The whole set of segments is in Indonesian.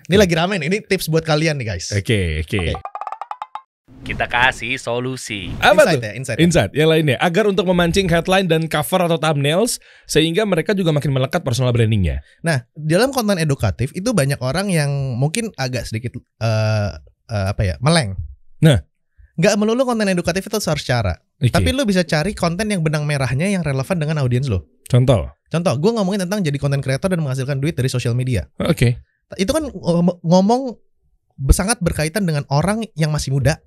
Ini lagi rame nih, ini tips buat kalian nih guys. Oke. Kita kasih solusi. Apa Insight tuh? ya, insight. Insight. Yang lainnya, agar untuk memancing headline dan cover atau thumbnails, sehingga mereka juga makin melekat personal brandingnya. Nah, dalam konten edukatif itu banyak orang yang mungkin agak sedikit meleng. Nah, nggak melulu konten edukatif itu harus cara. Oke. Tapi lu bisa cari konten yang benang merahnya yang relevan dengan audiens lo. Contoh. Contoh, gue ngomongin tentang jadi konten creator dan menghasilkan duit dari sosial media. Oke. Itu kan ngomong sangat berkaitan dengan orang yang masih muda,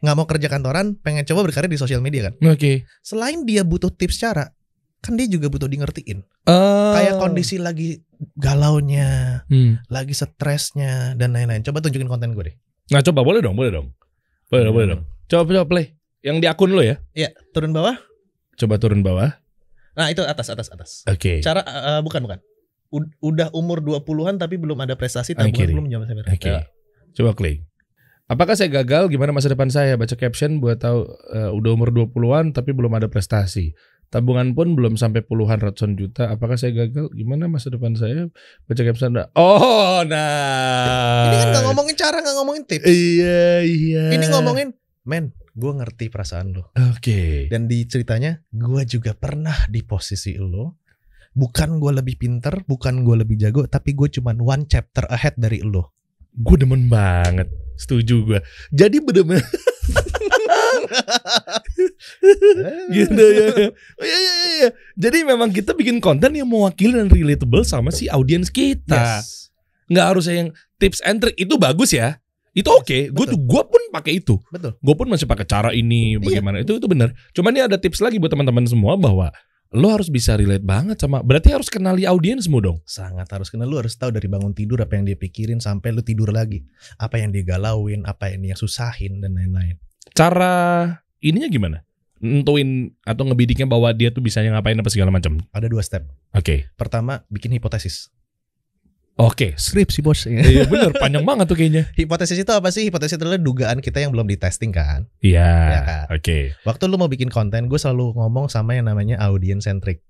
nggak mau kerja kantoran, pengen coba berkarya di sosial media kan. Oke. Selain dia butuh tips cara, kan dia juga butuh di ngertiin. Oh. Kayak kondisi lagi galaunya, lagi stresnya dan lain-lain. Coba tunjukin konten gue deh. Nah, coba boleh dong. Boleh dong. Coba play. Yang di akun lo ya. Iya, turun bawah. Coba turun bawah. Nah, itu atas. Oke. Cara bukan. Udah umur 20-an tapi belum ada prestasi, tabungan belum jam sampai. Oke. Coba klik. Apakah saya gagal? Gimana masa depan saya? Baca caption buat tahu udah umur 20-an tapi belum ada prestasi. Tabungan pun belum sampai puluhan ratusan juta. Apakah saya gagal? Gimana masa depan saya? Baca caption. Oh, nah. Ini kan gak ngomongin cara, gak ngomongin tips. Iya. Ini ngomongin, men, gue ngerti perasaan lo. Oke. Dan di ceritanya, gue juga pernah di posisi lo. Bukan gue lebih pinter, bukan gue lebih jago, tapi gue cuman one chapter ahead dari lo. Gue demen banget. Setuju gue. Jadi bener-bener gitu ya. Iya. Jadi memang kita bikin konten yang mewakili dan relatable sama si audiens kita. Yes. Nggak harus yang tips and trick. Itu bagus ya. Itu oke. Gue pun pakai itu. Betul. Gue pun masih pakai cara ini bagaimana. Itu benar. Cuman ini ada tips lagi buat teman-teman semua bahwa lo harus bisa relate banget sama. Berarti harus kenali audiensmu dong. Sangat harus kenal. Lu harus tahu dari bangun tidur apa yang dia pikirin sampai lu tidur lagi. Apa yang dia galauin, apa yang dia susahin dan lain-lain. Cara ininya gimana? Nentuin atau ngebidiknya bahwa dia tuh bisanya ngapain apa segala macam. Ada 2 step. Oke. Pertama, bikin hipotesis. Oke. Skripsi bos. Iya bener, panjang banget tuh kayaknya. Hipotesis itu apa sih? Hipotesis itu adalah dugaan kita yang belum ditesting kan. Iya. Ya kan? Oke. Waktu lu mau bikin konten, gue selalu ngomong sama yang namanya audience centric.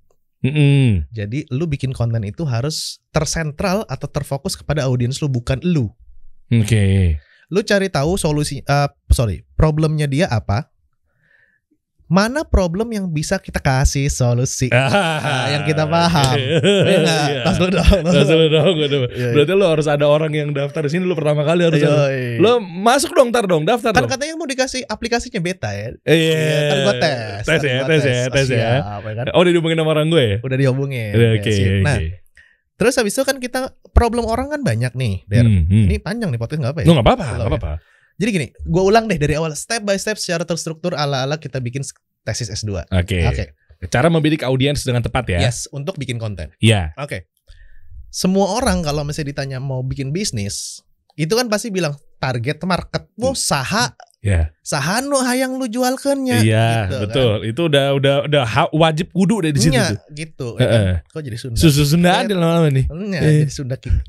Jadi lu bikin konten itu harus tersentral atau terfokus kepada audiens lu, bukan lu. Oke. Lu cari tahu problemnya dia apa. Mana problem yang bisa kita kasih solusi yang kita paham. Tas lu dong. Berarti lu harus ada orang yang daftar di sini, lu pertama kali harus lu masuk dong, daftar kan dong. katanya mau dikasih aplikasinya beta ya. Iya. Kan gua tes ya. Kan? Oh, udah dihubungin sama orang gue ya? Udah dihubungin. Oke. Nah, terus habis itu kan kita problem orang kan banyak nih, Der. Ini panjang nih podcast nggak apa ya? Nggak apa-apa. Jadi gini, gue ulang deh dari awal, step by step secara terstruktur ala-ala kita bikin tesis S2. Oke. Cara membidik audiens dengan tepat ya? Yes, untuk bikin konten. Iya. Oke. Semua orang kalau misalnya ditanya mau bikin bisnis, itu kan pasti bilang target market. Saha. Ya. Saha nu hayang lu jualkeunnya. Iya, gitu, betul. Kan? Itu udah wajib kudu deh di situ tuh. Gitu. Kan? Kok jadi Sunda? Susu Sunda ada lama-lama nih.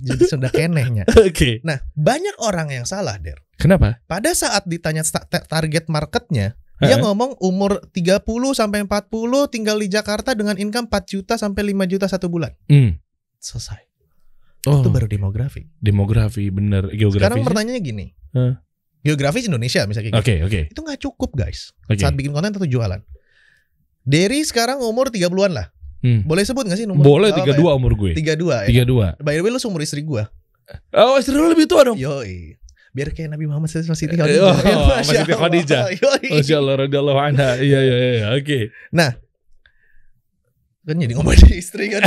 Jadi Sunda kenehnya. Oke. Nah, banyak orang yang salah, Der. Kenapa? Pada saat ditanya target marketnya, dia ngomong umur 30 sampai 40 tinggal di Jakarta dengan income 4 juta sampai 5 juta satu bulan. Selesai. Itu baru demografi. Demografi bener. Geografi. Sekarang pertanyaannya gini. Geografi Indonesia misalnya gitu. Oke. Itu gak cukup guys. Saat bikin konten atau jualan. Derry sekarang umur 30-an lah. Boleh sebut gak sih nomor? Boleh, 32 ya? Umur gue. 32 ya. 32. By the way lu seumur istri gue. Oh, istri lu lebih tua dong. Yoi. Biar kayak Nabi Muhammad SAW, Siti Khadijah. Siti Khadijah. Masya Allah radhiyallahu anha. Iya. Oke. Nah, kan jadi ngomongin istri kan.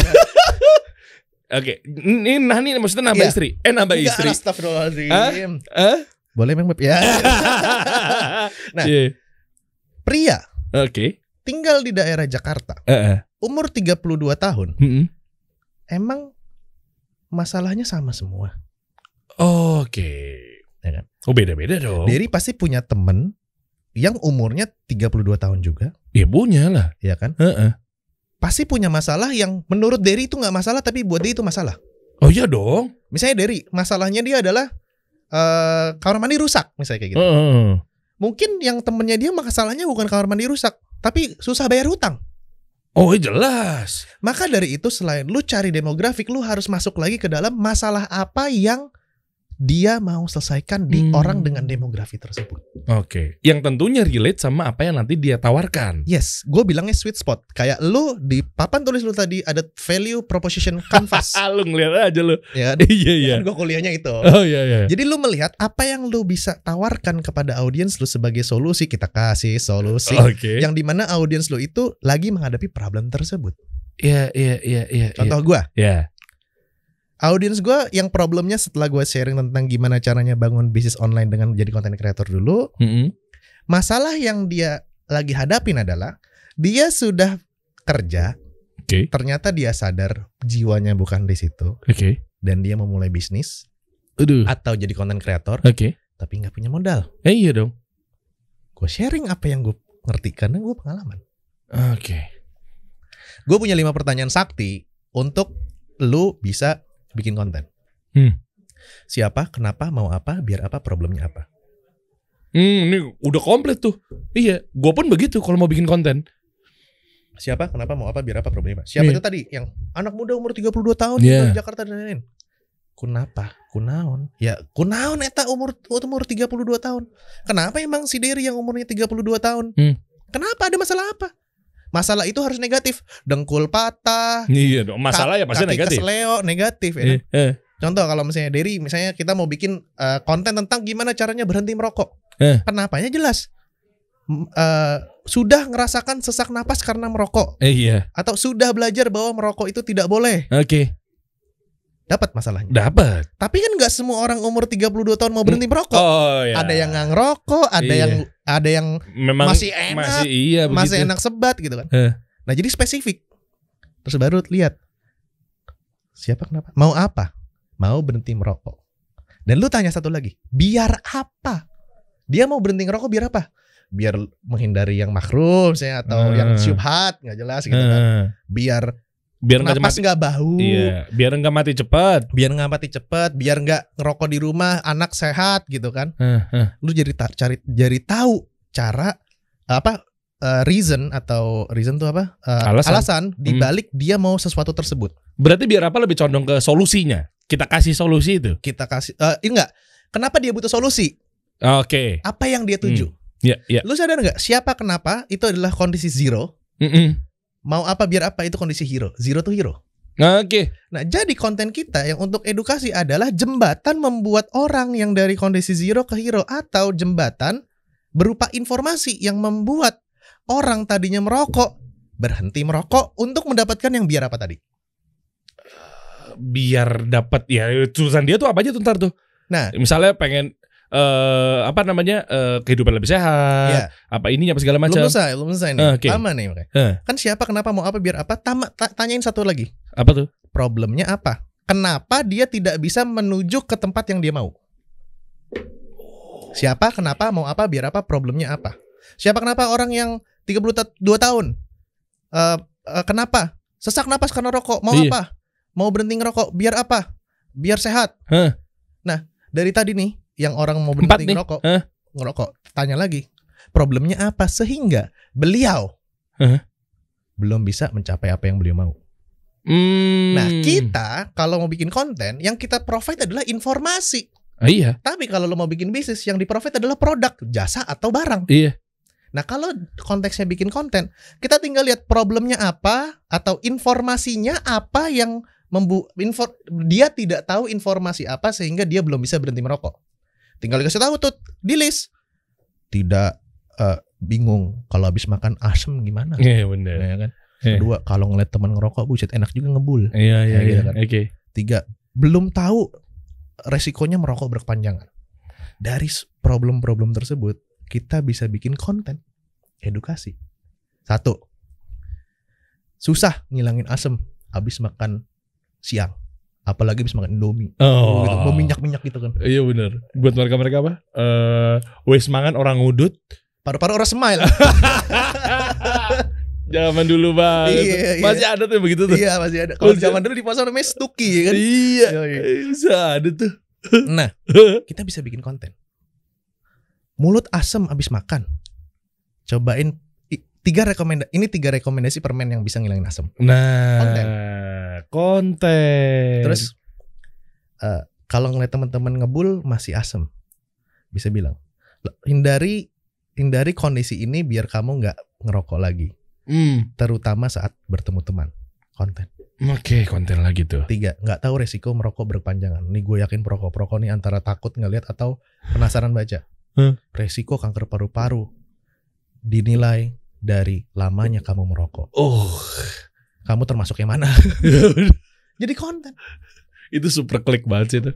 Oke. Ini maksudnya nambah istri. Nambah istri. Astagfirullahaladzim. Boleh Bang ya. Nah, pria. Oke. Tinggal di daerah Jakarta. Umur 32 tahun. Emang masalahnya sama semua. Oke. Ya kan? Oh, beda-beda dong. Derry pasti punya temen yang umurnya 32 tahun juga. Ya punya lah. Ya kan? Pasti punya masalah yang menurut Derry itu gak masalah, tapi buat dia itu masalah. Oh iya dong. Misalnya Derry, masalahnya dia adalah kamar mandi rusak. Misalnya kayak gitu. Mungkin yang temennya dia masalahnya bukan kamar mandi rusak, tapi susah bayar hutang. Oh jelas. Maka dari itu selain lu cari demografik, lu harus masuk lagi ke dalam masalah apa yang dia mau selesaikan di orang dengan demografi tersebut. Oke. Yang tentunya relate sama apa yang nanti dia tawarkan. Yes, gue bilangnya sweet spot. Kayak lu di papan tulis lu tadi ada value proposition canvas. Lu ngeliat aja lu. Ya, Iya. Gue kuliahnya itu. Oh iya. Jadi lu melihat apa yang lu bisa tawarkan kepada audiens lu sebagai solusi. Kita kasih solusi. Oke. Yang dimana audiens lu itu lagi menghadapi problem tersebut. Iya. Contoh gue. Iya. Audiens gue yang problemnya setelah gue sharing tentang gimana caranya bangun bisnis online dengan jadi content creator dulu, masalah yang dia lagi hadapin adalah dia sudah kerja, ternyata dia sadar jiwanya bukan di situ, dan dia memulai bisnis, atau jadi content creator, tapi nggak punya modal. Iya dong. Gue sharing apa yang gue ngerti karena gue pengalaman. Gue punya 5 pertanyaan sakti untuk lu bisa bikin konten. Siapa, kenapa, mau apa, biar apa, problemnya apa. Ini udah komplit tuh. Iya, gue pun begitu kalau mau bikin konten. Siapa, kenapa, mau apa, biar apa, problemnya apa. Siapa itu tadi yang anak muda umur 32 tahun di Jakarta dan lain-lain. Kunapa, kunaon. Ya, kunaon eta umur 32 tahun. Kenapa emang si Dery yang umurnya 32 tahun? Kenapa, ada masalah apa? Masalah itu harus negatif. Dengkul patah. Iya dong. Masalah ya pasti negatif. Kesleo negatif ya. Contoh kalau misalnya Dery, misalnya kita mau bikin konten tentang gimana caranya berhenti merokok. Kenapanya jelas. Sudah ngerasakan sesak napas karena merokok. Iya. Atau sudah belajar bahwa merokok itu tidak boleh. Dapat masalahnya. Dapat. Tapi kan nggak semua orang umur 32 tahun mau berhenti merokok. Iya. Ada yang nggak ngerokok, ada yang memang masih enak, masih enak sebat gitu kan. Nah jadi spesifik. Terus baru lihat siapa, kenapa, mau apa, mau berhenti merokok. Dan lu tanya satu lagi, biar apa? Dia mau berhenti ngerokok biar apa? Biar menghindari yang makruh misalnya, atau yang syubhat nggak jelas gitu kan. Biar napas nggak bau, biar nggak mati cepat, biar nggak ngerokok di rumah, anak sehat gitu kan. Lu jadi tahu cara apa, reason tuh apa, alasan dibalik dia mau sesuatu tersebut. Berarti biar apa lebih condong ke solusinya. Kita kasih solusi itu. Ini enggak. Kenapa dia butuh solusi? Apa yang dia tuju? Lu sadar nggak? Siapa, kenapa itu adalah kondisi zero. Mau apa, biar apa itu kondisi hero. Zero to hero. Nah jadi konten kita yang untuk edukasi adalah jembatan membuat orang yang dari kondisi zero ke hero, atau jembatan berupa informasi yang membuat orang tadinya merokok berhenti merokok untuk mendapatkan yang biar apa tadi? Biar dapat ya tulisan dia tuh apa aja tuh ntar tuh. Nah misalnya pengen kehidupan lebih sehat, apa ininya apa segala macam. Belum selesai nih. Lama nih makanya. Kan siapa, kenapa, mau apa, biar apa. Tanyain satu lagi. Apa tuh? Problemnya apa? Kenapa dia tidak bisa menuju ke tempat yang dia mau? Siapa, kenapa, mau apa, biar apa, problemnya apa? Siapa, kenapa orang yang 32 tahun kenapa? Sesak napas karena rokok. Mau apa? Mau berhenti ngerokok. Biar apa? Biar sehat. Nah dari tadi nih, yang orang mau berhenti ngerokok, tanya lagi, problemnya apa sehingga beliau belum bisa mencapai apa yang beliau mau. Nah kita kalau mau bikin konten, yang kita provide adalah informasi. Tapi kalau lo mau bikin bisnis, yang di provide adalah produk, jasa, atau barang. Nah kalau konteksnya bikin konten, kita tinggal lihat problemnya apa, atau informasinya apa yang dia tidak tahu informasi apa sehingga dia belum bisa berhenti merokok. Tinggal dikasih tahu tuh di list. Tidak bingung kalau habis makan asem gimana? Iya benar. Ya kan? Kedua, kalau ngeliat teman ngerokok, buset enak juga ngebul. Gitu kan? Tiga, belum tahu resikonya merokok berkepanjangan. Dari problem-problem tersebut, kita bisa bikin konten edukasi. 1, susah ngilangin asem habis makan siang. Apalagi bisa makan Indomie, gitu, berminyak-minyak gitu kan. Iya benar. Buat mereka apa? Wes mangan orang ngudut, paru-paru orang smile. Zaman dulu banget. Masih ada tuh begitu tuh. Iya masih ada. Kalau zaman dulu di pasar namanya Stuki kan. Iya. Bisa ada tuh. Nah, kita bisa bikin konten. Mulut asem abis makan. Cobain 3 rekomendasi permen yang bisa ngilangin asam. Nah, konten. Terus kalau ngeliat teman-teman ngebul masih asem, bisa bilang hindari kondisi ini biar kamu nggak ngerokok lagi. Terutama saat bertemu teman. Konten. Oke, konten lagi tuh. 3, nggak tahu resiko merokok berkepanjangan. Nih gue yakin perokok nih antara takut ngeliat atau penasaran baca. Resiko kanker paru-paru dinilai dari lamanya kamu merokok. Kamu termasuk yang mana? Jadi konten. Itu super klik banget sih itu.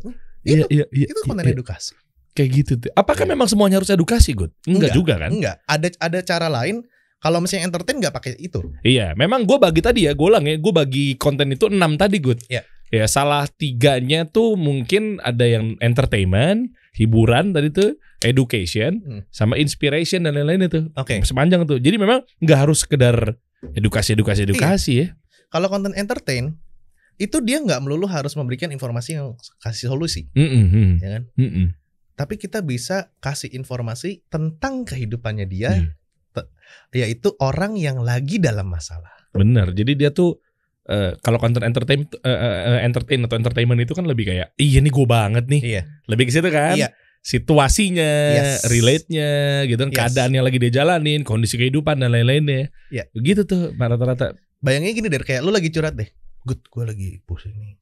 Itu konten edukasi. Kayak gitu tuh. Apakah memang semuanya harus edukasi, Good? Enggak juga kan? Enggak. Ada cara lain. Kalau misalnya entertain nggak pakai itu. Iya, memang gue bagi tadi ya, gue bagi konten itu 6 tadi, Good. Iya. Ya salah 3-nya tuh mungkin ada yang entertainment, hiburan tadi tuh, education, sama inspiration dan lain-lain itu. Oke. Sepanjang tuh. Jadi memang nggak harus sekedar edukasi ya. Kalau konten entertain itu dia nggak melulu harus memberikan informasi yang kasih solusi, ya kan? Tapi kita bisa kasih informasi tentang kehidupannya dia, yaitu orang yang lagi dalam masalah. Benar. Jadi dia tuh kalau konten entertain atau entertainment itu kan lebih kayak iya nih gue banget nih. Iya. Lebih ke situ kan. Iya. Situasinya, relate-nya gitu kan, keadaan yang lagi dia jalanin, kondisi kehidupan dan lain-lainnya. Iya. Gitu tuh rata-rata. Bayangin gini deh, kayak lu lagi curhat deh. Gue lagi pusing nih.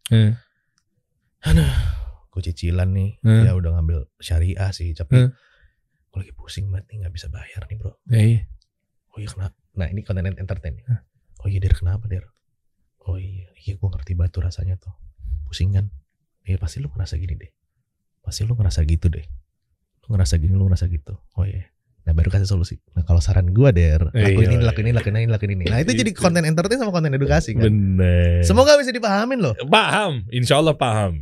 Aduh, gue cicilan nih. Ya udah ngambil syariah sih, tapi gue lagi pusing banget nih, nggak bisa bayar nih bro. Iya. Oh iya kenapa? Nah ini konten entertain. Oh iya Der, kenapa Der? Oh iya gue ngerti batu rasanya tuh. Pusing kan? Iya pasti lu ngerasa gini deh. Pasti lu ngerasa gitu deh. Lu ngerasa gini, lu ngerasa gitu. Oh iya. Nah baru kasih solusi. Nah kalau saran gue Der, lakuin ini. Nah itu jadi konten entertain sama konten edukasi kan. Bener. Semoga bisa dipahamin loh. Paham, insya Allah paham.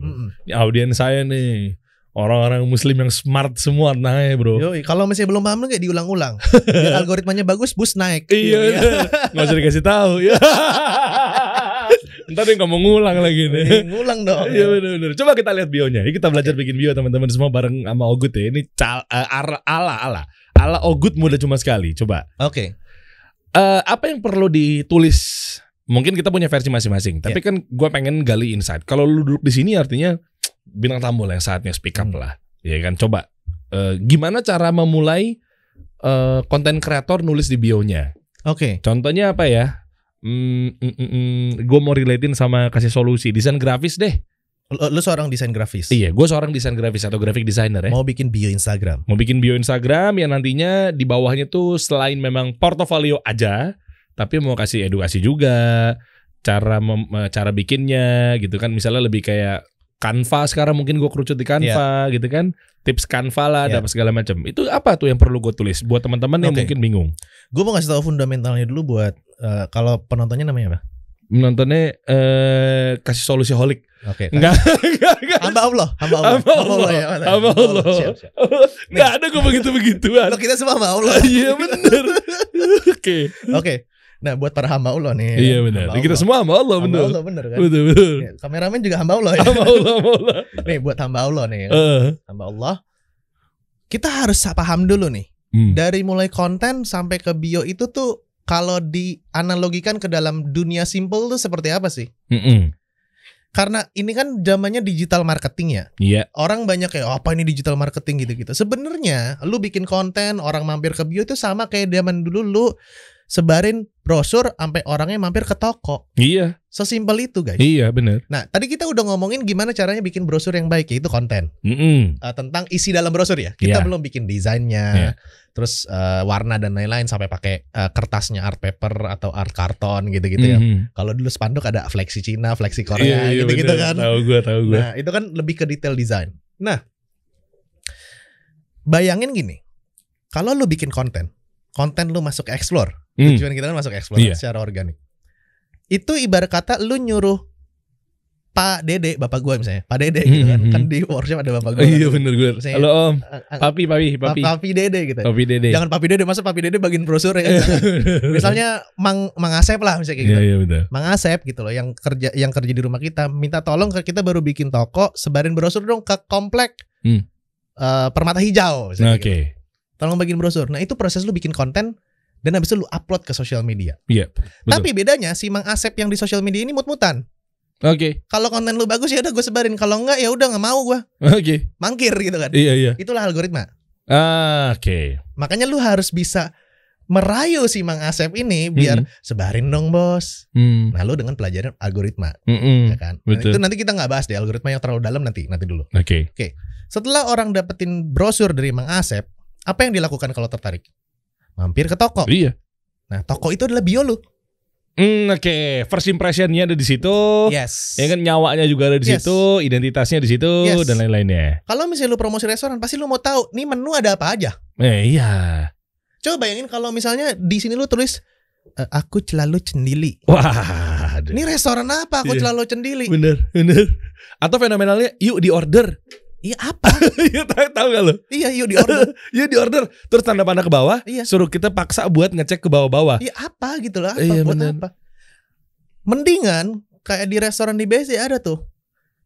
Audiens saya nih orang-orang muslim yang smart semua naik bro. Yoi, kalau masih belum paham lu kayak diulang-ulang. Biar algoritmanya bagus, bus naik. Iya. Nggak usah dikasih tahu ya. Ntar dia ngomong ngulang lagi nih. Ngulang dong. Iya benar-benar. Coba kita lihat bionya. Ini kita belajar bikin bio teman-teman semua bareng sama Ogut ya. Ini ala Ogut mudah cuma sekali. Coba. Oke. Apa yang perlu ditulis? Mungkin kita punya versi masing-masing. Tapi kan gue pengen gali insight. Kalau lu duduk di sini artinya bintang tamu lah yang saatnya speak up lah. Ya kan. Coba. Gimana cara memulai konten kreator nulis di bionya? Oke. Contohnya apa ya? Gue mau relatein sama kasih solusi desain grafis deh. Lu seorang desain grafis. Iya, gue seorang desain grafis atau graphic designer ya. Mau bikin bio Instagram. Mau bikin bio Instagram yang nantinya di bawahnya tuh selain memang portofolio aja, tapi mau kasih edukasi juga, cara bikinnya gitu kan. Misalnya lebih kayak Canva sekarang mungkin gue kerucut di Canva gitu kan. Tips Canva lah, dapat segala macam. Itu apa tuh yang perlu gue tulis buat teman-teman yang mungkin bingung? Gue mau kasih tahu fundamentalnya dulu buat kalau penontonnya namanya apa? Menontonnya kasih solusi holik. Oke. Enggak. Hamba Allah. Hamba Allah. Siap. Enggak ada gue begitu-begituan. Lo kita semua hamba Allah. Iya benar. Oke. Nah buat para hamba Allah nih. Iya benar. Kita semua hamba Allah benar. Hamba Allah benar kan. Betul. Ya, kameramen juga hamba Allah ya. Hamba Allah. Nih buat hamba Allah nih. Hamba Allah. Kita harus paham dulu nih. Dari mulai konten sampai ke bio itu tuh kalau dianalogikan ke dalam dunia simple tuh seperti apa sih? Karena ini kan zamannya digital marketing ya. Iya. Orang banyak kayak apa ini digital marketing gitu-gitu. Sebenarnya lu bikin konten orang mampir ke bio itu sama kayak zaman dulu lu sebarin brosur sampai orangnya mampir ke toko. Iya. Sesimpel itu guys. Iya benar. Nah tadi kita udah ngomongin gimana caranya bikin brosur yang baik, yaitu konten. Tentang isi dalam brosur ya. Kita belum bikin desainnya, terus warna dan lain-lain sampai pakai kertasnya art paper atau art karton gitu-gitu ya. Kalau dulu spanduk ada fleksi Cina, fleksi Korea gitu-gitu kan. Tahu gue. Nah itu kan lebih ke detail desain. Nah bayangin gini, kalau lu bikin konten lu masuk explore. Tujuan kita kan masuk explore secara organik. Itu ibarat kata lu nyuruh Pak Dede, bapak gue misalnya, Pak Dede gitu kan. Kan di workshop ada bapak gue. Iya bener gue. Halo Om. Papi. Papi Dede gitu. Papi Dede. Jangan Papi Dede, masa Papi Dede bagiin brosur ya. Misalnya Mang Asep lah misalnya kayak gitu. Iya betul. Mang Asep gitu loh yang kerja di rumah kita, minta tolong ke kita baru bikin toko, sebarin brosur dong ke komplek Permata Hijau misalnya. Gitu. Tolong bagiin brosur. Nah, itu proses lu bikin konten dan habis itu lu upload ke sosial media. Iya. Tapi bedanya si Mang Asep yang di sosial media ini mut-mutan. Oke. Kalau konten lu bagus ya udah gue sebarin. Kalau enggak ya udah nggak mau gue. Oke. Mangkir gitu kan. Iya. Itulah algoritma. Oke. Makanya lu harus bisa merayu si Mang Asep ini biar sebarin dong bos. Nah lu dengan pelajaran algoritma, ya kan. Nah, itu nanti kita nggak bahas deh algoritma yang terlalu dalam nanti dulu. Oke. Setelah orang dapetin brosur dari Mang Asep, apa yang dilakukan kalau tertarik? Mampir ke toko. Iya. Nah toko itu adalah bio lu. Oke. First impressionnya ada di situ. Yes. Ya kan, nyawanya juga ada di situ, identitasnya di situ, dan lain-lainnya. Kalau misalnya lu promosi restoran, pasti lu mau tahu nih menu ada apa aja. Iya. Coba bayangin kalau misalnya di sini lu tulis aku selalu cendili. Wah, ini restoran apa? Aku selalu cendili. Bener. Atau fenomenalnya, yuk di order. Iya apa? Iya tahu gak lo? Iya yuk di order. Yuk di order. Terus tanda panah ke bawah. Iya. Suruh kita paksa buat ngecek ke bawah-bawah. Iya apa gitu lah. Iya, buat bener. apa? Mendingan kayak di restoran di BSD ada tuh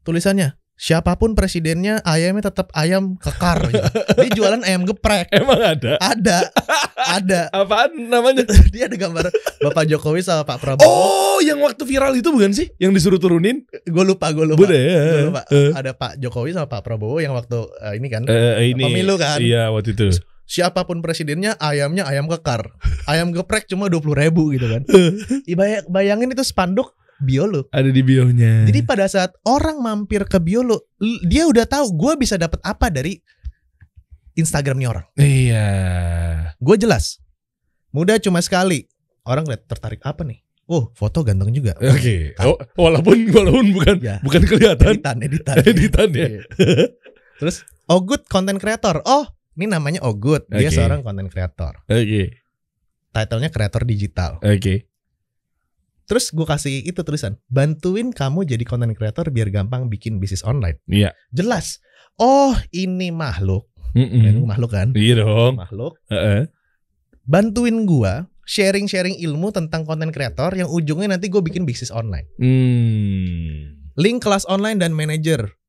tulisannya. Siapapun presidennya, ayamnya tetap ayam kekar. Gitu. Dia jualan ayam geprek. Emang ada? Ada. Apaan namanya? Dia ada gambar Bapak Jokowi sama Pak Prabowo. Oh, yang waktu viral itu bukan sih? Yang disuruh turunin? Gue lupa. Ya. Ada Pak Jokowi sama Pak Prabowo yang waktu ini kan ini, pemilu kan. Iya waktu itu. Siapapun presidennya, ayamnya ayam kekar. Ayam geprek cuma 20.000 gitu kan. Bayangin itu spanduk bio lu. Ada di bionya. Jadi pada saat orang mampir ke bio lu, dia udah tahu gue bisa dapat apa dari Instagramnya orang. Iya. Gue jelas. Mudah cuma sekali. Orang lihat tertarik apa nih? Oh, foto ganteng juga. Oke. Walaupun bukan kelihatan. Editan ya. Terus Ogut content creator. Oh, ini namanya Ogut. Dia seorang content creator. Oke. Titlenya kreator digital. Oke. Terus gue kasih itu tulisan, bantuin kamu jadi content creator biar gampang bikin bisnis online. Iya. Jelas. Oh, ini makhluk. Makhluk kan? Iya dong. Makhluk. Bantuin gue sharing ilmu tentang content creator yang ujungnya nanti gue bikin bisnis online. Link kelas online dan manager.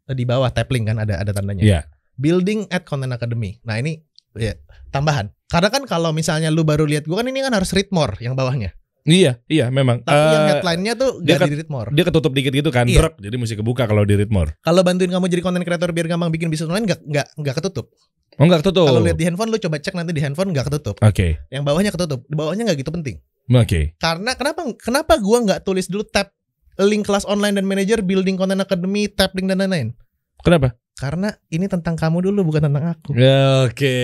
Di bawah tap link kan ada tandanya. Iya. Building at Content Academy. Nah ini ya, tambahan. Karena kan kalau misalnya lu baru lihat gue kan ini kan harus read more yang bawahnya. Iya memang. Tapi yang headline-nya tuh gak di read more. Dia ketutup dikit gitu kan, iya. Jadi mesti kebuka kalau di read more. Kalau bantuin kamu jadi content creator biar gampang bikin bisnis online gak ketutup. Oh gak ketutup. Kalau lihat di handphone lu coba cek nanti di handphone gak ketutup. Oke. Yang bawahnya ketutup, di bawahnya gak gitu penting. Oke. Karena kenapa gua nggak tulis dulu tab link kelas online dan manager, building content academy, tab link dan lain-lain. Kenapa? Karena ini tentang kamu dulu bukan tentang aku. Oke.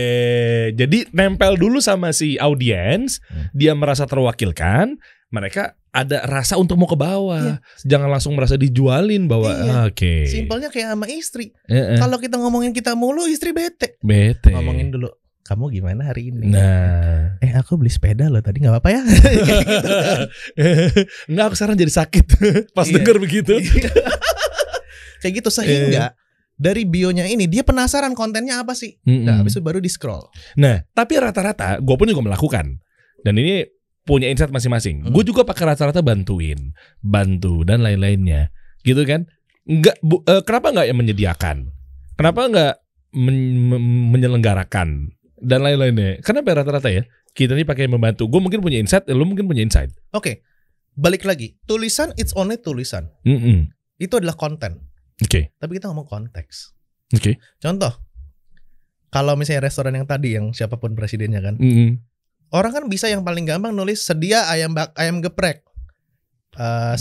Jadi nempel dulu sama si audiens, dia merasa terwakilkan, mereka ada rasa untuk mau ke bawah. Iya. Jangan langsung merasa dijualin bahwa oke. Simpelnya kayak sama istri. Kalau kita ngomongin kita mulu, istri bete. Ngomongin dulu, kamu gimana hari ini? Nah, aku beli sepeda loh tadi, nggak apa-apa ya? Nggak, aku sekarang jadi sakit pas denger begitu. Kayak gitu sehingga dari bionya ini dia penasaran kontennya apa sih. Nah, habis itu baru di scroll. Nah, tapi rata-rata gue pun juga melakukan. Dan ini punya insight masing-masing. Gue juga pakai rata-rata bantu dan lain-lainnya, gitu kan? Kenapa nggak yang menyediakan? Kenapa nggak menyelenggarakan dan lain-lainnya? Kenapa rata-rata ya? Kita ini pakai membantu. Gue mungkin punya insight, lo mungkin punya insight. Oke, balik lagi. Tulisan it's only tulisan. Itu adalah konten. Oke. Tapi kita ngomong konteks. Oke. Contoh, kalau misalnya restoran yang tadi yang siapapun presidennya kan. Orang kan bisa yang paling gampang nulis sedia ayam geprek,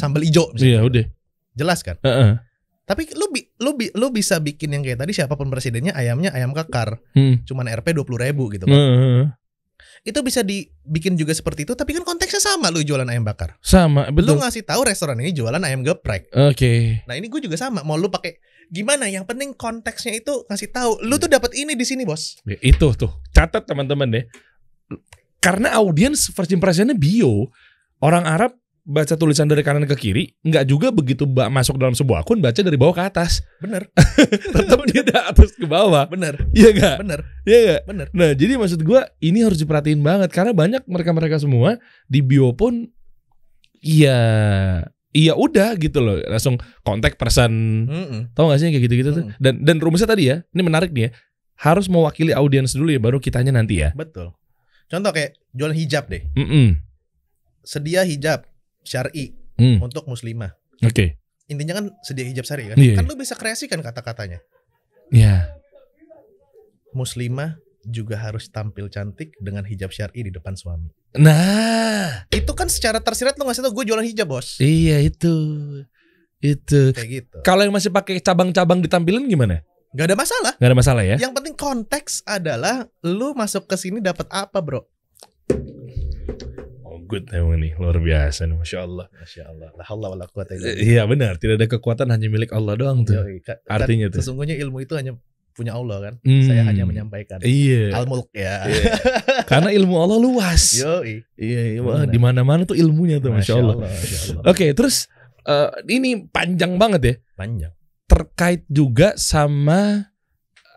sambal ijo misalnya. Iya udah. Jelas kan? Tapi lu bisa bikin yang kayak tadi siapapun presidennya ayamnya ayam kekar, cuman Rp 20.000 gitu kan. Itu bisa dibikin juga seperti itu, tapi kan konteksnya sama, lu jualan ayam bakar. Sama, betul. Lu ngasih tahu restoran ini jualan ayam geprek. Oke. Nah ini gue juga sama, mau lu pakai gimana? Yang penting konteksnya itu ngasih tahu, lu tuh dapat ini di sini bos. Ya, itu tuh, catat teman-teman deh. Karena audiens first impressionnya bio. Orang Arab baca tulisan dari kanan ke kiri, nggak juga begitu masuk dalam sebuah akun baca dari bawah ke atas. Bener. Tetap dia dari atas ke bawah. Bener. Iya nggak? Bener. Iya nggak? Bener. Nah jadi maksud gue ini harus diperhatiin banget karena banyak mereka semua di bio pun iya udah gitu loh, langsung kontak person. Tahu nggak sih kayak gitu-gitu tuh. Dan rumusnya tadi ya, ini menarik nih ya, harus mewakili audiens dulu ya, baru kitanya nanti ya. Betul. Contoh kayak jual hijab deh. Sedia hijab syar'i untuk muslimah. Oke. Intinya kan sedia hijab syar'i kan. Iya. Kan lu bisa kreasikan kata-katanya. Iya. Muslimah juga harus tampil cantik dengan hijab syar'i di depan suami. Nah, Itu kan secara tersirat lu ngasih tau gue jualan hijab, bos. iya itu. Kayak gitu. Kalau yang masih pakai cabang-cabang ditampilin gimana? Gak ada masalah. Gak ada masalah ya? Yang penting konteks adalah lu masuk ke sini dapat apa, bro? Oh, good emang nih, luar biasa nih, masya Allah. Masya Allah. La haula wala quwata illa billah. Iya benar, tidak ada kekuatan hanya milik Allah doang tuh. Yoi, Artinya tuh. Sesungguhnya ilmu itu hanya punya Allah kan. Saya hanya menyampaikan. Iya. Al-mulk ya. Karena ilmu Allah luas. Yoi. Iya, di mana-mana tuh ilmunya tuh, masya Allah. Masya Allah. Oke, terus ini panjang banget ya. Panjang. Terkait juga sama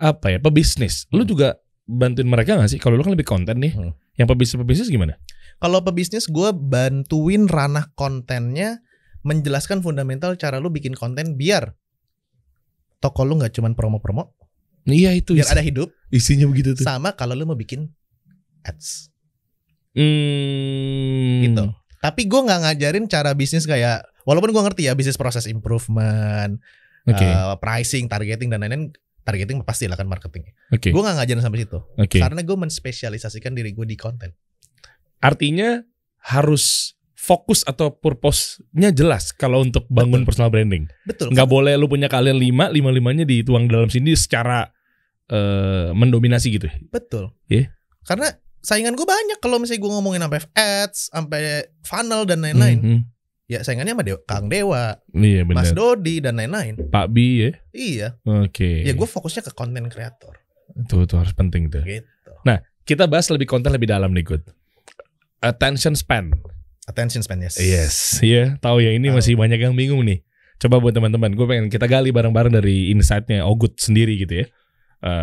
apa ya, pebisnis. Lu juga bantuin mereka gak sih? Kalau lu kan lebih konten nih. Yang pebisnis gimana? Kalau pebisnis gue bantuin ranah kontennya, menjelaskan fundamental cara lu bikin konten biar toko lu nggak cuman promo-promo. Iya itu. Biar ada hidup. Isinya begitu tuh. Sama kalau lu mau bikin ads. Gitu. Gitu. Tapi gue nggak ngajarin cara bisnis kayak, walaupun gue ngerti ya bisnis proses improvement, pricing, targeting dan lain-lain. Targeting pasti lah kan marketing. Gue nggak ngajarin sampai situ. Karena gue menspesialisasikan diri gue di konten. Artinya harus fokus atau purpose-nya jelas kalau untuk bangun personal branding. Betul. Nggak boleh lu punya kalian 5-5-nya dituang dalam sini secara mendominasi gitu. Betul. Yeah. Karena saingan gue banyak kalau misalnya gue ngomongin sampai ads, sampai funnel dan lain-lain. Ya saingannya sama Kang Dewa, iya, Mas Dodi dan lain-lain. Pak Bi ya. Iya. Oke. Ya gue fokusnya ke konten kreator. Tuh harus penting tuh. Gitu. Nah kita bahas lebih konten lebih dalam nih, Good. Attention span. Attention span, yes. Yes, iya. Tahu ya, ini masih banyak yang bingung nih. Coba buat teman-teman, gue pengen kita gali bareng-bareng dari insight-nya Ogut sendiri gitu ya.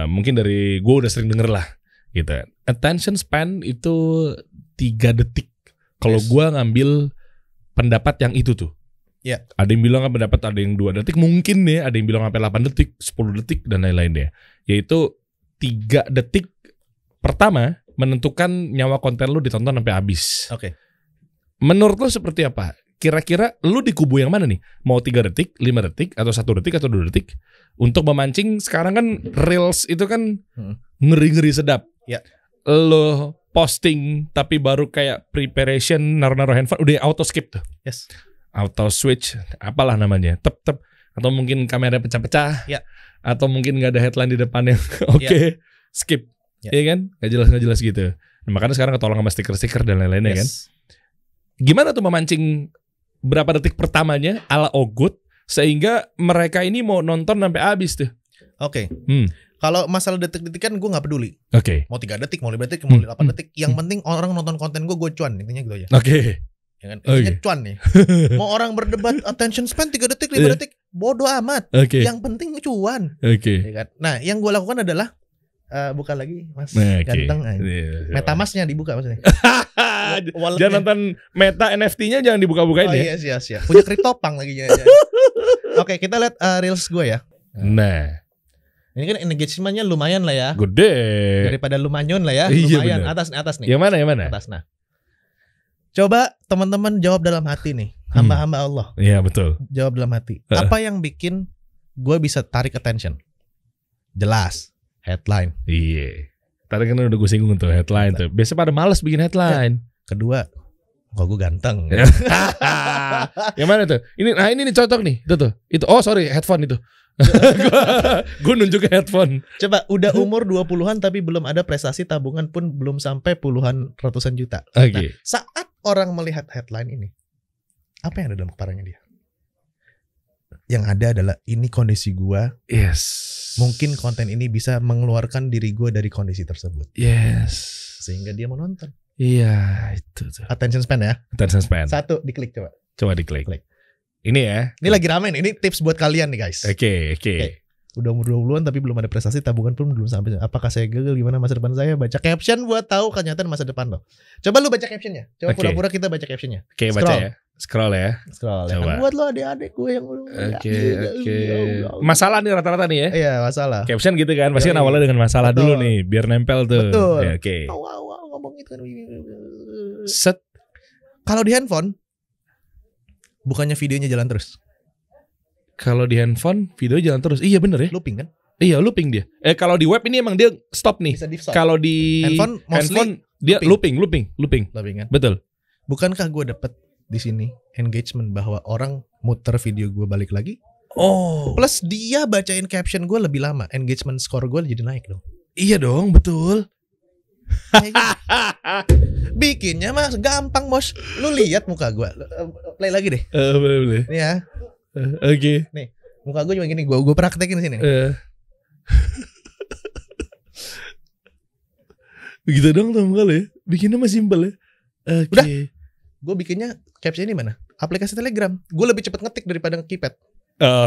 Mungkin dari gue udah sering denger lah gitu. Attention span itu 3 detik. Kalau gue ngambil pendapat yang itu tuh. Ya. Ada yang bilang pendapat ada yang 2 detik mungkin ya, ada yang bilang sampai 8 detik, 10 detik dan lain-lain deh. Yaitu 3 detik pertama menentukan nyawa konten lu ditonton sampai habis. Oke. Menurut lu seperti apa? Kira-kira lu di kubu yang mana nih? Mau 3 detik, 5 detik, atau 1 detik, atau 2 detik? Untuk memancing, sekarang kan Reels itu kan ngeri-ngeri sedap. Ya. Lo posting tapi baru kayak preparation, naruh-naruh handphone, udah auto skip tuh. Yes. Auto switch, apalah namanya, tep. Atau mungkin kamera pecah-pecah. Ya. Atau mungkin gak ada headline di depannya. Oke, skip. Iya kan? Gak jelas gitu. Nah, makanya sekarang ketolong sama stiker-stiker dan lain-lainnya kan. Gimana tuh memancing berapa detik pertamanya ala Ogut sehingga mereka ini mau nonton sampai habis tuh. Oke. Kalau masalah detik-detik kan gue gak peduli. Oke. Mau 3 detik, mau 5 detik, mau 8 detik. Yang penting orang nonton konten gue cuan. Intinya gitu aja. Oke. Ya kan? Intinya cuan nih. Mau orang berdebat attention span 3 detik, 5 detik, bodoh amat. Yang penting cuan. Ya kan? Nah yang gue lakukan adalah buka lagi Mas ganteng aja. Metamasknya dibuka maksudnya. Jangan nonton meta NFT-nya jangan dibuka-bukain ya. Iya siap. Punya CryptoPunk lagi ya. Oke, kita lihat Reels gue ya. Nah, ini kan engagement-nya lumayan lah ya. Gede. Daripada lumayan lah ya. Iya, lumayan bener. atas nih. Yang mana? Atas nah. Coba teman-teman jawab dalam hati nih. Hamba-hamba Allah. Iya, betul. Jawab dalam hati. Apa yang bikin gue bisa tarik attention? Jelas. Headline. Iya. Tadi kan udah gue singgung tuh headline tuh. Biasa pada males bikin headline. Kedua, kok gue ganteng. Yang mana tuh? Ini nih cocok nih. Itu tuh. Itu. Oh sorry, headphone itu. Gue nunjuk ke headphone. Coba udah umur 20-an tapi belum ada prestasi, tabungan pun belum sampai puluhan ratusan juta. Okay. Nah, saat orang melihat headline ini, apa yang ada dalam kepalanya dia? Yang ada adalah ini kondisi gua. Yes. Mungkin konten ini bisa mengeluarkan diri gua dari kondisi tersebut. Yes. Sehingga dia mau nonton. Iya, itu tuh. Attention span ya. Attention span. 1 diklik coba. Coba diklik. Ini ya. Ini lagi rame nih. Ini tips buat kalian nih guys. Oke. Udah umur 20-an tapi belum ada prestasi, tabungan pun belum sampai. Apakah saya gagal? Gimana masa depan saya? Baca caption buat tahu kenyataan masa depan lo. Coba lu baca captionnya. Coba pura-pura kita baca captionnya. Oke, baca ya. Scroll ya. Coba. Kan buat lo adik-adik gue yang Oke. Masalah nih rata-rata nih ya. Iya, masalah. Caption gitu kan. Pasti kan awalnya dengan masalah dulu nih, biar nempel tuh. Betul. Ya, oke. Ngomong gitu kan. Set. Kalau di handphone bukannya videonya jalan terus. Kalau di handphone video jalan terus. Iya bener ya. Looping kan? Iya looping dia. Kalau di web ini emang dia stop nih. Kalau di handphone dia looping kan? Betul. Bukankah gue dapet di sini engagement bahwa orang muter video gue balik lagi? Oh. Plus dia bacain caption gue lebih lama, engagement score gue jadi naik dong. Iya dong, betul. Bikinnya mas gampang bos. Lu lihat muka gue. Play lagi deh. Boleh. Ya. Oke. Nih, muka gue cuma gini. Gue praktekin sini. Begitu dong tuh muka lo ya. Bikinnya mah simpel ya. Udah. Gue bikinnya caption ini mana? Aplikasi Telegram. Gue lebih cepet ngetik daripada nge-keypad.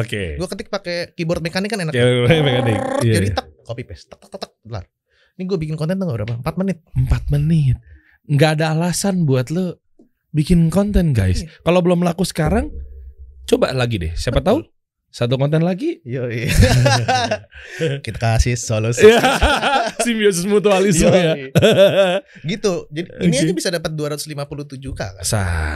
Oke. Gue ketik pakai keyboard mekanik kan enak. Mekanik. Jadi tak copy paste, tak. Belar. Ini gue bikin konten tuh berapa? 4 menit. 4 menit. Nggak ada alasan buat lo bikin konten guys. Kalau belum laku sekarang, coba lagi deh. Siapa tahu satu konten lagi. Yoi. Kita kasih solusi. Simbiosis mutualisme ya. Gitu. Jadi ini aja bisa dapat 257k kan.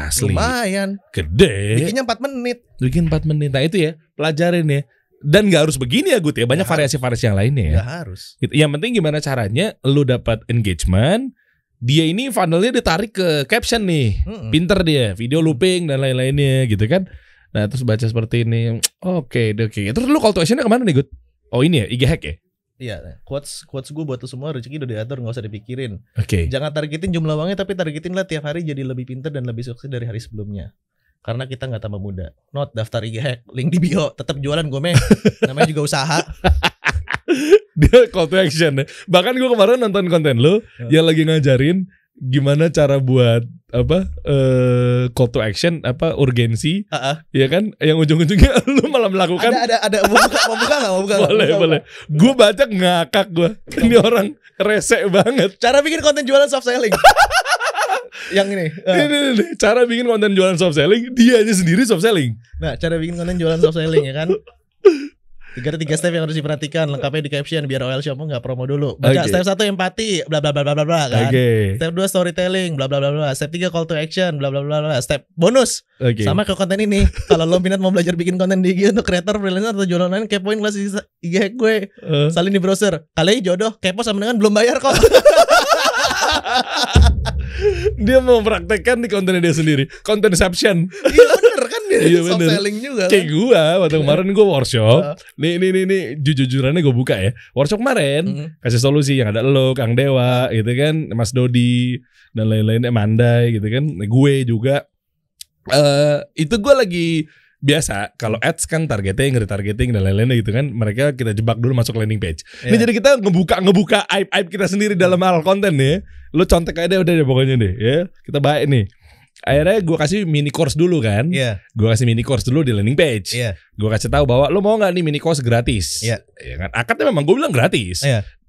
Asli. Lumayan. Gede. Bikinnya 4 menit. Bikin 4 menit. Nah itu ya, pelajarin ya. Dan gak harus begini ya Gut ya. Banyak variasi-variasi yang lainnya ya. Gak harus. Gitu. Yang penting gimana caranya lu dapat engagement. Dia ini funnelnya ditarik ke caption nih. Pinter dia. Video looping dan lain-lainnya gitu kan. Nah terus baca seperti ini. Oke. Terus lu call to actionnya kemana nih Gut? Oh ini ya, IG hack ya? Iya, quotes gue buat lu semua, rezeki udah diatur, gak usah dipikirin. Oke. Jangan targetin jumlah uangnya, tapi targetin lah tiap hari jadi lebih pintar dan lebih sukses dari hari sebelumnya. Karena kita gak tambah muda. Not daftar IG hack, link di bio, tetap jualan gue meh. Namanya juga usaha. Dia call to action ya. Bahkan gue kemarin nonton konten lu yang lagi ngajarin gimana cara buat call to action urgensi ya kan, yang ujung-ujungnya lu malah melakukan ada mau buka boleh gue baca ngakak gue. Ini orang rese banget. Cara bikin konten jualan soft selling. Yang ini cara bikin konten jualan soft selling, dia aja sendiri soft selling. Nah cara bikin konten jualan soft selling ya kan, tiga step yang harus diperhatikan, lengkapnya di caption biar OL Shopmu nggak promo dulu. Baca step 1 empati, bla bla bla bla bla kan. Step 2 storytelling, bla bla bla bla. Step 3 call to action, bla bla bla bla. Step bonus. Sama ke konten ini. Kalau lo minat mau belajar bikin konten di IG untuk creator, freelancer atau jualan online, kepoin kelas IG hack gue. Salin di browser. Kali jodoh, kepo sama dengan belum bayar kok. Dia mau praktekkan di kontennya dia sendiri. Contenception. Iya bener kan dia. Iya, soft selling juga kayak kan. Gue waktu kemarin gue workshop. Nih jujur-jujurannya gue buka ya. Workshop kemarin kasih solusi yang ada lo, Kang Dewa gitu kan, Mas Dodi dan lain-lainnya, Mandai gitu kan. Gue juga itu gue lagi biasa kalau ads kan targeting dan lain-lainnya gitu kan, mereka kita jebak dulu masuk landing page. Ini jadi kita ngebuka aib kita sendiri dalam hal konten nih. Lu contek aja udah deh pokoknya deh ya. Kita baik nih. Akhirnya gue kasih mini course dulu kan. Gue kasih mini course dulu di landing page. Gue kasih tahu bahwa lu mau nggak nih mini course gratis. Ya kan. Akadnya memang gue bilang gratis.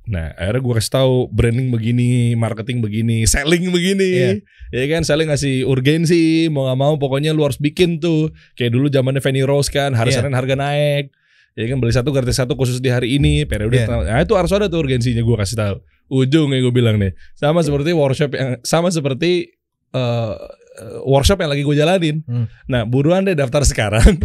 Nah akhirnya gue kasih tahu branding begini, marketing begini, selling begini. Ya kan, selling ngasih urgensi, mau gak mau pokoknya lu harus bikin tuh. Kayak dulu zamannya Fanny Rose kan, hari Senin harga naik. Ya kan, beli satu gratis satu khusus di hari ini periode. Nah itu harus ada tuh urgensinya, gue kasih tahu. Ujungnya gue bilang nih, sama seperti workshop yang workshop yang lagi gue jalanin. Nah buruan deh daftar sekarang.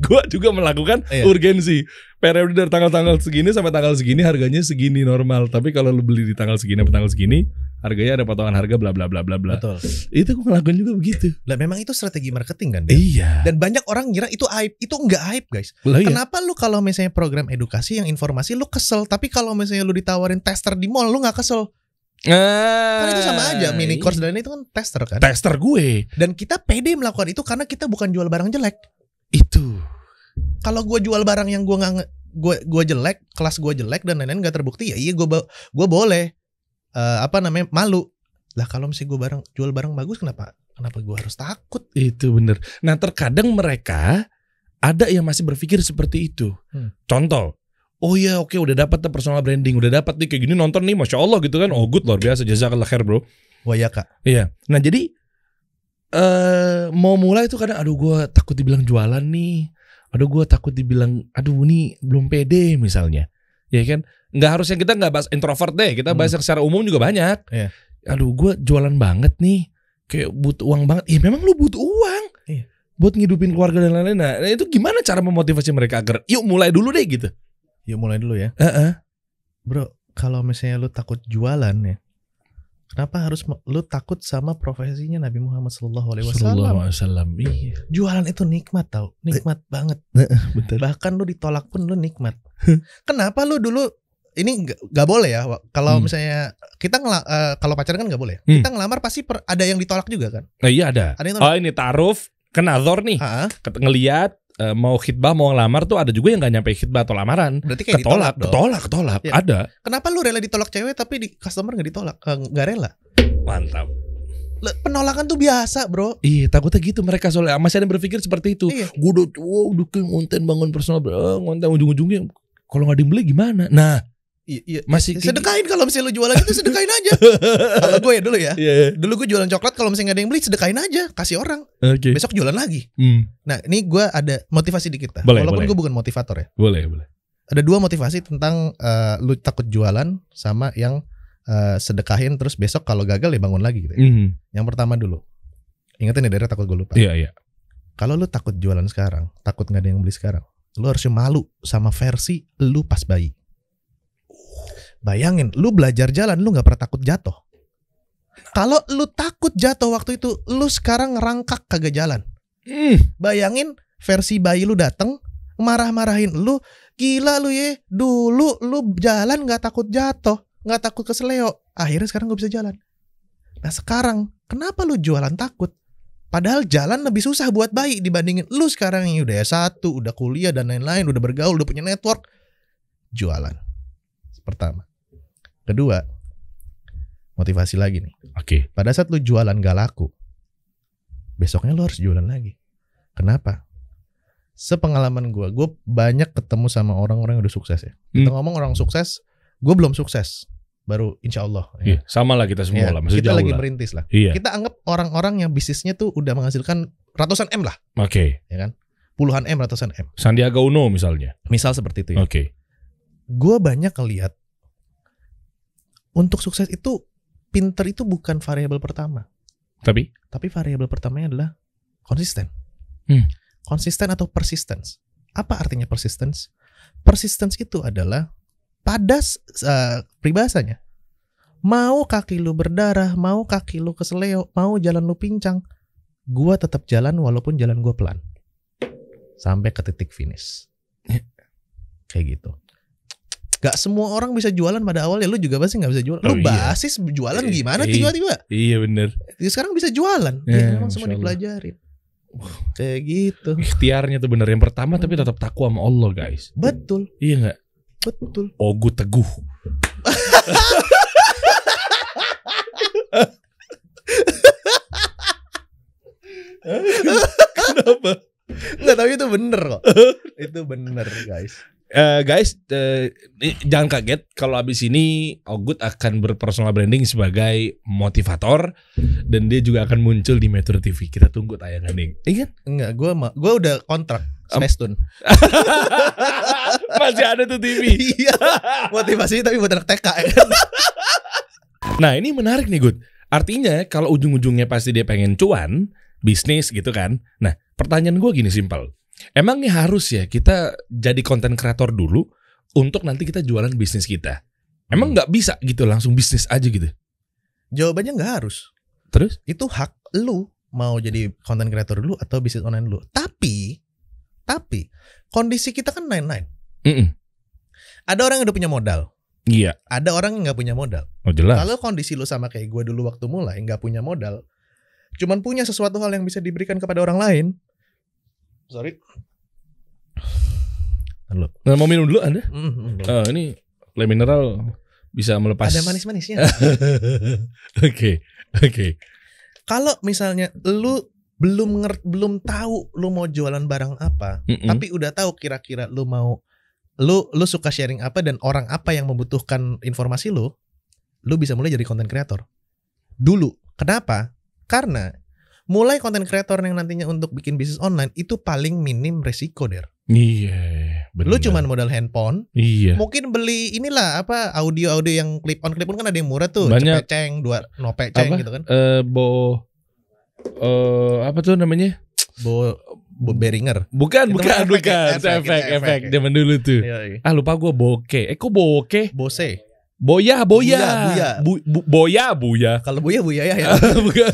Gue juga melakukan urgensi. Periode dari tanggal-tanggal segini sampai tanggal segini harganya segini normal. Tapi kalau lu beli di tanggal segini sampai tanggal segini, harganya ada potongan harga bla bla bla bla bla. Betul. Itu gue ngelakuin juga begitu. Lah memang itu strategi marketing kan. Iya. Dan banyak orang ngira itu aib. Itu enggak aib guys. Kenapa lu kalau misalnya program edukasi yang informasi lu kesel, tapi kalau misalnya lu ditawarin tester di mall lu nggak kesel? Kan itu sama aja, mini course dan itu kan tester kan. Tester gue. Dan kita pede melakukan itu karena kita bukan jual barang jelek. Itu. Kalau gue jual barang yang gue jelek, kelas gue jelek dan lain-lain nggak terbukti, ya iya gue boleh malu. Lah kalau misalnya jual barang bagus, kenapa gue harus takut? Itu bener. Nah terkadang mereka ada yang masih berpikir seperti itu. Contoh. Oh iya oke, udah dapat tuh personal branding, udah dapat nih kayak gini, nonton nih Masya Allah gitu kan. Oh good, luar biasa, jazakallah khair bro. Wah ya kak. Iya. Nah jadi mau mulai tuh kadang aduh gue takut dibilang jualan nih. Aduh gue takut dibilang aduh ini belum pede misalnya. Ya kan. Nggak harusnya kita nggak bahas introvert deh. Kita bahas yang secara umum juga banyak. Aduh gue jualan banget nih. Kayak butuh uang banget. Ya memang lu butuh uang. buat ngidupin keluarga dan lain-lain. Nah, itu gimana cara memotivasi mereka agar yuk mulai dulu deh gitu. Yuk mulai dulu ya. Bro, kalau misalnya lu takut jualan ya, kenapa harus lu takut sama profesinya Nabi Muhammad SAW? Iya. Jualan itu nikmat tau, nikmat banget. Betul. Bahkan lu ditolak pun lu nikmat. Kenapa lu dulu ini nggak boleh ya? Kalau misalnya kita kalau pacaran kan nggak boleh. Kita ngelamar pasti ada yang ditolak juga kan? Iya ada. Oh ini ta'aruf, kan nazar nih. Ngeliat mau khitbah mau ngelamar tuh ada juga yang nggak nyampe khitbah atau lamaran. Berarti kayak ketolak. Ya. Ada. Kenapa lu rela ditolak cewek tapi di customer nggak ditolak? Nggak rela. Mantap. Penolakan tuh biasa bro. Iya takutnya gitu mereka soalnya masih ada yang berpikir seperti itu. Iya. Gue udah konten bangun personal konten ujung-ujungnya kalau nggak dibeli gimana? Nah iya. Masih sedekain kalau misalnya lu jualan itu sedekain aja. Kalau gue ya dulu ya. Dulu gue jualan coklat kalau misalnya nggak ada yang beli sedekain aja kasih orang. Besok jualan lagi. Nah ini gue ada motivasi dikit lah. Walaupun gue bukan motivator ya. Boleh. Ada 2 motivasi tentang lu takut jualan sama yang sedekahin terus besok kalau gagal ya bangun lagi gitu. Yang pertama dulu. Ingatin ya daerah takut gue lupa. Iya. Kalau lu takut jualan sekarang, takut nggak ada yang beli sekarang, lu harusnya malu sama versi lu pas bayi. Bayangin, lu belajar jalan, lu gak pernah takut jatuh. Kalau lu takut jatuh waktu itu, lu sekarang ngerangkak kagak jalan. Bayangin versi bayi lu dateng, marah-marahin lu, gila lu ya. Dulu lu jalan gak takut jatuh, gak takut keseleo. Akhirnya sekarang gak bisa jalan. Nah sekarang, kenapa lu jualan takut? Padahal jalan lebih susah buat bayi dibandingin lu sekarang yang udah S1, udah kuliah dan lain-lain, udah bergaul, udah punya network. Jualan. Pertama. Kedua, motivasi lagi nih. Oke. Pada saat lu jualan gak laku, besoknya lu harus jualan lagi. Kenapa? Sepengalaman gue banyak ketemu sama orang-orang yang udah sukses ya. Kita ngomong orang sukses, gue belum sukses. Baru insya Allah. Iya, sama lah kita semua lah. Kita lagi merintis lah. Iya. Kita anggap orang-orang yang bisnisnya tuh udah menghasilkan ratusan M lah. Oke. Ya kan? Puluhan M, ratusan M. Sandiaga Uno misalnya. Misal seperti itu ya. Oke. Gue banyak ngeliat untuk sukses itu pinter itu bukan variabel pertama. Tapi variabel pertamanya adalah konsisten. Konsisten atau persistence. Apa artinya persistence? Persistence itu adalah pada peribahasanya, mau kaki lu berdarah, mau kaki lu keseleo, mau jalan lu pincang, gua tetap jalan walaupun jalan gua pelan sampai ke titik finish. Kayak gitu. Gak semua orang bisa jualan pada awalnya. Lu juga pasti gak bisa jualan. Lu basis jualan gimana tiba-tiba? Iya bener. Sekarang bisa jualan. Ya memang semua dipelajarin. Kayak gitu. Ikhtiarnya tuh bener. Yang pertama tapi tetap takwa sama Allah guys. Betul. Iya gak? Betul. Ogut teguh. Kenapa? Enggak, tapi itu bener kok. Itu bener guys. Guys, jangan kaget kalau abis ini Ogut akan berpersonal branding sebagai motivator dan dia juga akan muncul di Metro TV. Kita tunggu tayangan nih. Iya kan? Enggak, gue udah kontrak Space Tune. Masih ada tuh TV. Iya. Motivasi tapi buat anak TK ya kan. Nah, ini menarik nih, Gut. Artinya kalau ujung-ujungnya pasti dia pengen cuan, bisnis gitu kan. Nah, pertanyaan gue gini simpel. Emangnya harus ya kita jadi konten kreator dulu untuk nanti kita jualan bisnis kita? Emang nggak bisa gitu langsung bisnis aja gitu? Jawabannya nggak harus. Terus? Itu hak lu mau jadi konten kreator dulu atau bisnis online dulu. Tapi kondisi kita kan lain-lain. Ada orang yang udah punya modal. Iya. Ada orang yang nggak punya modal. Oh jelas. Kalau kondisi lu sama kayak gue dulu waktu mulai nggak punya modal, cuman punya sesuatu hal yang bisa diberikan kepada orang lain. Sorry. Halo. Nah, mau minum dulu Anda? Ini le mineral bisa melepas. Ada manis-manisnya. Oke. Kalau misalnya lu belum tahu lu mau jualan barang apa, tapi udah tahu kira-kira lu mau lu suka sharing apa dan orang apa yang membutuhkan informasi lu bisa mulai jadi content creator. Dulu. Kenapa? Karena mulai konten kreator yang nantinya untuk bikin bisnis online itu paling minim resiko der. Iya. Lu cuman modal handphone. Iya. Mungkin beli inilah apa audio yang clip on kan ada yang murah tuh. Banyak. Cepeceng, 2 nopeceng gitu kan. Apa tuh namanya? Beringer. Bukan. Itu efek zaman dulu tuh. Iya. Lupa gue bokeh. Kok bokeh? Bose. Boya. Buya. Kalau Buya ya. Bukan.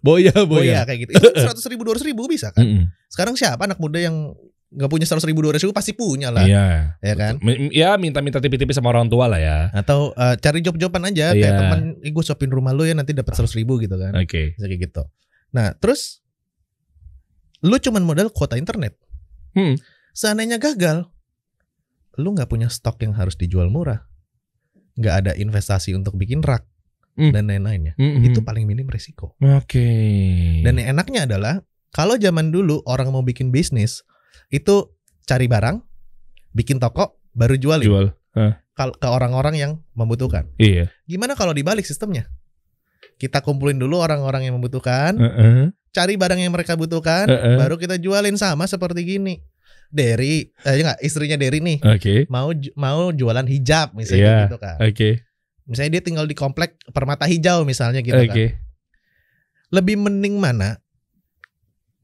Boya kayak gitu. Itu 100.000 200.000 bisa kan? Sekarang siapa anak muda yang nggak punya 100.000 200.000 pasti punya lah. Iya. Ya kan? Ya minta tipis-tipis sama orang tua lah ya. Atau cari job-joban aja kayak teman, gue shopin rumah lu ya nanti dapat 100.000 gitu kan. Oke. Bisa kayak gitu. Nah, terus lu cuman modal kuota internet. Seandainya gagal, lu nggak punya stok yang harus dijual murah, nggak ada investasi untuk bikin rak dan lain-lainnya. Itu paling minim resiko. Oke. Dan yang enaknya adalah kalau zaman dulu orang mau bikin bisnis itu cari barang, bikin toko, baru jualin. Ke orang-orang yang membutuhkan. Iya. Gimana kalau dibalik sistemnya? Kita kumpulin dulu orang-orang yang membutuhkan, cari barang yang mereka butuhkan, baru kita jualin. Sama seperti gini. Istrinya Derry nih, mau jualan hijab misalnya gitu kan. Misalnya dia tinggal di komplek Permata Hijau misalnya gitu kan. Lebih mending mana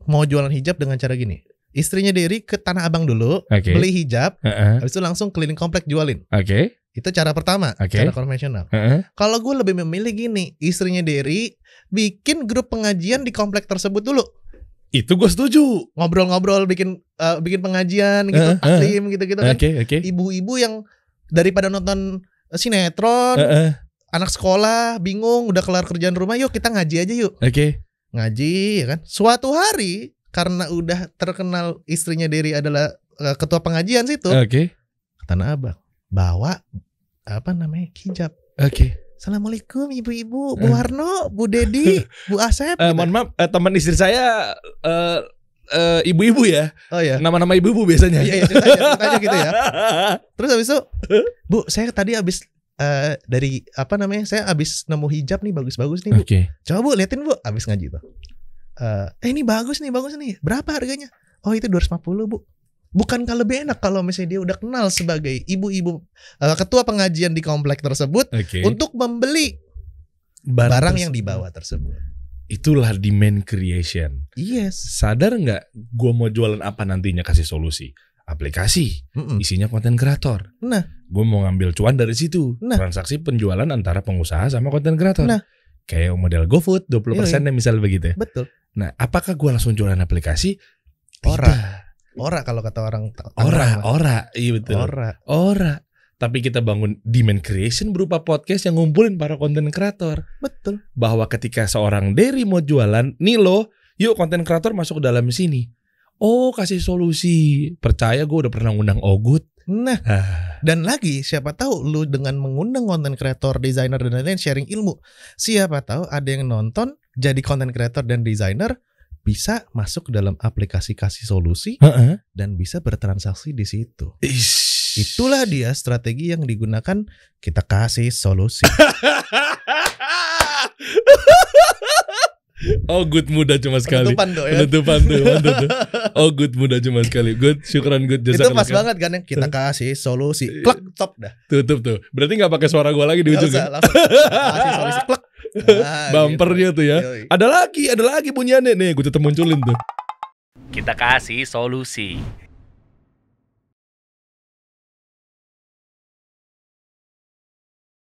mau jualan hijab dengan cara gini? Istrinya Derry ke Tanah Abang dulu, beli hijab, habis itu langsung keliling komplek jualin. Itu cara pertama, cara konvensional. Kalau gue lebih memilih gini, istrinya Derry bikin grup pengajian di komplek tersebut dulu. Itu gue setuju. Ngobrol-ngobrol, bikin pengajian gitu, taklim gitu-gitu kan. Ibu-ibu yang daripada nonton sinetron, anak sekolah bingung udah kelar kerjaan rumah, yuk kita ngaji aja yuk. Ngaji ya kan. Suatu hari karena udah terkenal istrinya Derry adalah ketua pengajian situ, ke Tanah Abang bawa hijab. Assalamualaikum ibu-ibu, Bu Warno, Bu Dedi, Bu Asep. Mohon maaf, teman istri saya ibu-ibu ya. Oh ya. Nama-nama ibu-ibu biasanya. Iya, ceritanya gitu ya. Terus habis itu, Bu, saya tadi habis saya habis nemu hijab nih bagus-bagus nih, Bu. Coba Bu liatin, Bu, habis ngaji tuh. Ini bagus nih. Berapa harganya? Oh, itu 250, Bu. Bukankah lebih enak kalau misalnya dia udah kenal sebagai ibu-ibu ketua pengajian di komplek tersebut untuk membeli barang yang dibawa tersebut. Itulah demand creation. Yes. Sadar nggak? Gue mau jualan apa nantinya, kasih solusi. Aplikasi, isinya konten kreator. Nah, gue mau ngambil cuan dari situ. Transaksi penjualan antara pengusaha sama konten kreator. Nah, kayak model GoFood 20% misal begitu. Betul. Nah, apakah gue langsung jualan aplikasi? Ora kalau kata orang. Iya betul. Ora. Tapi kita bangun demand creation berupa podcast yang ngumpulin para konten kreator. Betul. Bahwa ketika seorang Derry mau jualan, nih lo, yuk konten kreator masuk ke dalam sini. Oh, kasih solusi. Percaya gue udah pernah ngundang Ogut. Nah, dan lagi siapa tahu lu dengan mengundang konten kreator, desainer dan lain-lain sharing ilmu. Siapa tahu ada yang nonton jadi konten kreator dan desainer, bisa masuk dalam aplikasi kasih solusi dan bisa bertransaksi di situ. Itulah dia strategi yang digunakan kita kasih solusi. Oh, good muda cuma sekali. Penutupan tuh. Oh, good muda cuma sekali. Good, syukuran good. Itu pas banget kan yang kita kasih solusi. Klak, top dah. Tutup tuh. Berarti nggak pakai suara gua lagi di ujung. Langsung kasih solusi. Klak. Bumpernya gitu. Tuh ya. Yoi. Ada lagi bunyiannya nih. Gue tetap munculin tuh. Kita kasih solusi.